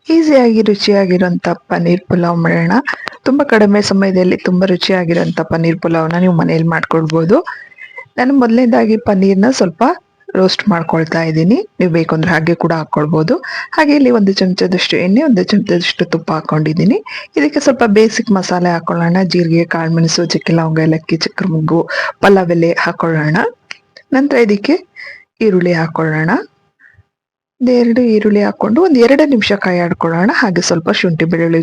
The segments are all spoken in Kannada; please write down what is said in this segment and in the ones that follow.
ಈಸಿಯಾಗಿ ರುಚಿಯಾಗಿರೋಂಥ ಪನ್ನೀರ್ ಪುಲಾವ್ ಮಾಡೋಣ. ತುಂಬ ಕಡಿಮೆ ಸಮಯದಲ್ಲಿ ತುಂಬ ರುಚಿಯಾಗಿರೋಂಥ ಪನ್ನೀರ್ ಪುಲಾವ್ನ ನೀವು ಮನೇಲಿ ಮಾಡ್ಕೊಳ್ಬೋದು. ನಾನು ಮೊದಲನೇದಾಗಿ ಪನ್ನೀರ್ನ ಸ್ವಲ್ಪ ರೋಸ್ಟ್ ಮಾಡ್ಕೊಳ್ತಾ ಇದ್ದೀನಿ. ನೀವು ಬೇಕು ಅಂದ್ರೆ ಹಾಗೆ ಕೂಡ ಹಾಕ್ಕೊಳ್ಬೋದು. ಹಾಗೆ ಇಲ್ಲಿ 1 ಚಮಚದಷ್ಟು ಎಣ್ಣೆ, 1 ಚಮಚದಷ್ಟು ತುಪ್ಪ ಹಾಕ್ಕೊಂಡಿದ್ದೀನಿ. ಇದಕ್ಕೆ ಸ್ವಲ್ಪ ಬೇಸಿಕ್ ಮಸಾಲೆ ಹಾಕ್ಕೊಳ್ಳೋಣ. ಜೀರಿಗೆ, ಕಾಳುಮೆಣಸು, ಚಕ್ಕೆ ಲವಂಗ, ಏಲಕ್ಕಿ, ಚಕ್ರ ಮೊಗ್ಗು, ಪಲಾವ್ ಎಲೆ ಹಾಕ್ಕೊಳ್ಳೋಣ. ನಂತರ ಇದಕ್ಕೆ ಈರುಳ್ಳಿ ಹಾಕ್ಕೊಳ್ಳೋಣ. 2 ಈರುಳ್ಳಿ ಹಾಕ್ಕೊಂಡು 2 ನಿಮಿಷ ಕೈ ಆಡ್ಕೊಳ್ಳೋಣ. ಹಾಗೆ ಸ್ವಲ್ಪ ಶುಂಠಿ ಬೆಳ್ಳುಳ್ಳಿ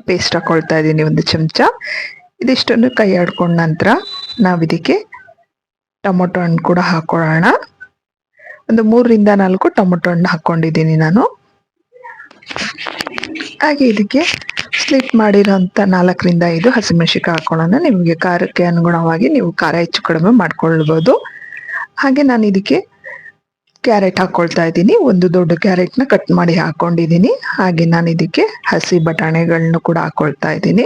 ಪೇಸ್ಟ್ ಹಾಕೊಳ್ತಾ ಇದ್ದೀನಿ 1 ಚಮಚ. ಇದಿಷ್ಟನ್ನು ಕೈ ಆಡ್ಕೊಂಡ ನಂತರ ನಾವಿದಕ್ಕೆ ಟೊಮೊಟೊ ಹಣ್ಣು ಕೂಡ ಹಾಕೊಳ್ಳೋಣ. ಒಂದು 3 ರಿಂದ 4 ಟೊಮೊಟೊ ಹಣ್ಣು ಹಾಕೊಂಡಿದ್ದೀನಿ ನಾನು. ಹಾಗೆ ಇದಕ್ಕೆ ಸ್ಲಿಟ್ ಮಾಡಿರೋಂಥ 4 ರಿಂದ 5 ಹಸಿಮೆಣಸಿನಕಾಯಿ ಹಾಕೊಳ್ಳೋಣ. ನಿಮಗೆ ಖಾರಕ್ಕೆ ಅನುಗುಣವಾಗಿ ನೀವು ಖಾರ ಹೆಚ್ಚು ಕಡಿಮೆ ಮಾಡ್ಕೊಳ್ಬೋದು. ಹಾಗೆ ನಾನು ಇದಕ್ಕೆ ಕ್ಯಾರೆಟ್ ಹಾಕೊಳ್ತಾ ಇದ್ದೀನಿ. 1 ದೊಡ್ಡ ಕ್ಯಾರೆಟ್ನ ಕಟ್ ಮಾಡಿ ಹಾಕೊಂಡಿದ್ದೀನಿ. ಹಾಗೆ ನಾನು ಇದಕ್ಕೆ ಹಸಿ ಬಟಾಣೆಗಳನ್ನ ಕೂಡ ಹಾಕೊಳ್ತಾ ಇದ್ದೀನಿ.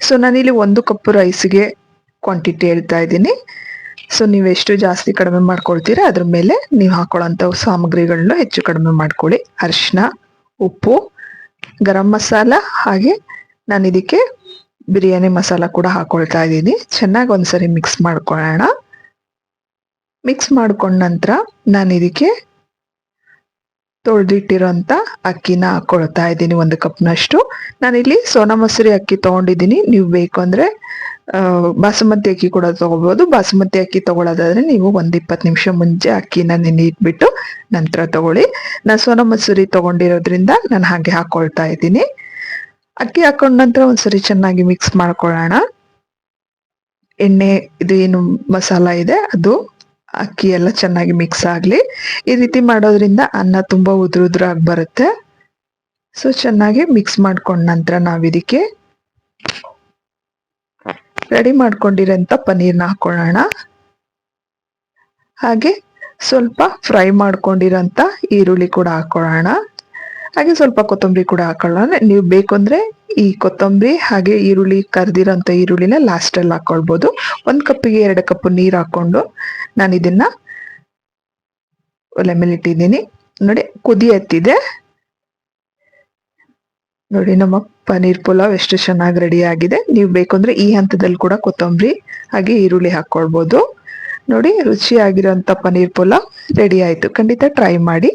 ಸೊ ನಾನಿಲ್ಲಿ 1 ಕಪ್ ರೈಸ್ಗೆ ಕ್ವಾಂಟಿಟಿ ಹೇಳ್ತಾ ಇದ್ದೀನಿ. ಸೊ ನೀವು ಎಷ್ಟು ಜಾಸ್ತಿ ಕಡಿಮೆ ಮಾಡ್ಕೊಳ್ತೀರಾ ಅದ್ರ ಮೇಲೆ ನೀವು ಹಾಕೊಳ್ಳೋಂಥ ಸಾಮಗ್ರಿಗಳನ್ನ ಹೆಚ್ಚು ಕಡಿಮೆ ಮಾಡ್ಕೊಳ್ಳಿ. ಅರಿಶಿನ, ಉಪ್ಪು, ಗರಂ ಮಸಾಲ, ಹಾಗೆ ನಾನು ಇದಕ್ಕೆ ಬಿರಿಯಾನಿ ಮಸಾಲ ಕೂಡ ಹಾಕೊಳ್ತಾ ಇದ್ದೀನಿ. ಚೆನ್ನಾಗಿ ಒಂದ್ಸರಿ ಮಿಕ್ಸ್ ಮಾಡ್ಕೊಳ್ಳೋಣ. ಮಿಕ್ಸ್ ಮಾಡ್ಕೊಂಡ ನಂತರ ನಾನು ಇದಕ್ಕೆ ತೊಳೆದಿಟ್ಟಿರೋಂಥ ಅಕ್ಕಿನ ಹಾಕೊಳ್ತಾ ಇದ್ದೀನಿ 1 ಕಪ್ನಷ್ಟು. ನಾನಿಲ್ಲಿ ಸೋನಾ ಮಸೂರಿ ಅಕ್ಕಿ ತೊಗೊಂಡಿದ್ದೀನಿ. ನೀವು ಬೇಕು ಅಂದರೆ ಬಾಸುಮತಿ ಅಕ್ಕಿ ಕೂಡ ತೊಗೋಬೋದು. ಬಾಸುಮತಿ ಅಕ್ಕಿ ತೊಗೊಳೋದಾದ್ರೆ ನೀವು 1-20 ನಿಮಿಷ ಮುಂಚೆ ಅಕ್ಕಿನ ನೆನೆಯಿಟ್ಬಿಟ್ಟು ನಂತರ ತಗೊಳ್ಳಿ. ನಾನು ಸೋನಾ ಮಸೂರಿ ತೊಗೊಂಡಿರೋದ್ರಿಂದ ನಾನು ಹಾಗೆ ಹಾಕೊಳ್ತಾ ಇದ್ದೀನಿ. ಅಕ್ಕಿ ಹಾಕೊಂಡ ನಂತರ ಒಂದ್ಸರಿ ಚೆನ್ನಾಗಿ ಮಿಕ್ಸ್ ಮಾಡ್ಕೊಳ್ಳೋಣ. ಎಣ್ಣೆ ಇದು ಏನು ಮಸಾಲ ಇದೆ ಅದು ಅಕ್ಕಿ ಎಲ್ಲ ಚೆನ್ನಾಗಿ ಮಿಕ್ಸ್ ಆಗಲಿ. ಈ ರೀತಿ ಮಾಡೋದ್ರಿಂದ ಅನ್ನ ತುಂಬ ಉದುರಾಗಿ ಬರುತ್ತೆ. ಸೊ ಚೆನ್ನಾಗಿ ಮಿಕ್ಸ್ ಮಾಡ್ಕೊಂಡ ನಂತರ ನಾವಿದಕ್ಕೆ ರೆಡಿ ಮಾಡ್ಕೊಂಡಿರೋಂಥ ಪನ್ನೀರ್ನ ಹಾಕೊಳ್ಳೋಣ. ಹಾಗೆ ಸ್ವಲ್ಪ ಫ್ರೈ ಮಾಡ್ಕೊಂಡಿರೋಂಥ ಈರುಳ್ಳಿ ಕೂಡ ಹಾಕೊಳ್ಳೋಣ. ಹಾಗೆ ಸ್ವಲ್ಪ ಕೊತ್ತಂಬರಿ ಕೂಡ ಹಾಕೊಳ್ಳೋಣ. ನೀವು ಬೇಕು ಅಂದರೆ ಈ ಕೊತ್ತಂಬರಿ ಹಾಗೆ ಈರುಳ್ಳಿ ಕರ್ದಿರೋಂಥ ಈರುಳ್ಳಿನ ಲಾಸ್ಟಲ್ಲಿ ಹಾಕೊಳ್ಬೋದು. 1 ಕಪ್ಪಿಗೆ 2 ಕಪ್ ನೀರು ಹಾಕೊಂಡು ನಾನು ಇದನ್ನ ಒಲೆ ಮೇಲೆ ಇಟ್ಟಿದ್ದೀನಿ. ನೋಡಿ ಕುದಿ ಎತ್ತಿದೆ. ನೋಡಿ ನಮ್ಮ ಪನ್ನೀರ್ ಪುಲಾವ್ ಎಷ್ಟು ಚೆನ್ನಾಗಿ ರೆಡಿ ಆಗಿದೆ. ನೀವು ಬೇಕಂದ್ರೆ ಈ ಹಂತದಲ್ಲಿ ಕೂಡ ಕೊತ್ತಂಬರಿ ಹಾಗೆ ಈರುಳ್ಳಿ ಹಾಕೊಳ್ಬೋದು. ನೋಡಿ ರುಚಿಯಾಗಿರೋಂಥ ಪನ್ನೀರ್ ಪುಲಾವ್ ರೆಡಿ ಆಯಿತು. ಖಂಡಿತ ಟ್ರೈ ಮಾಡಿ.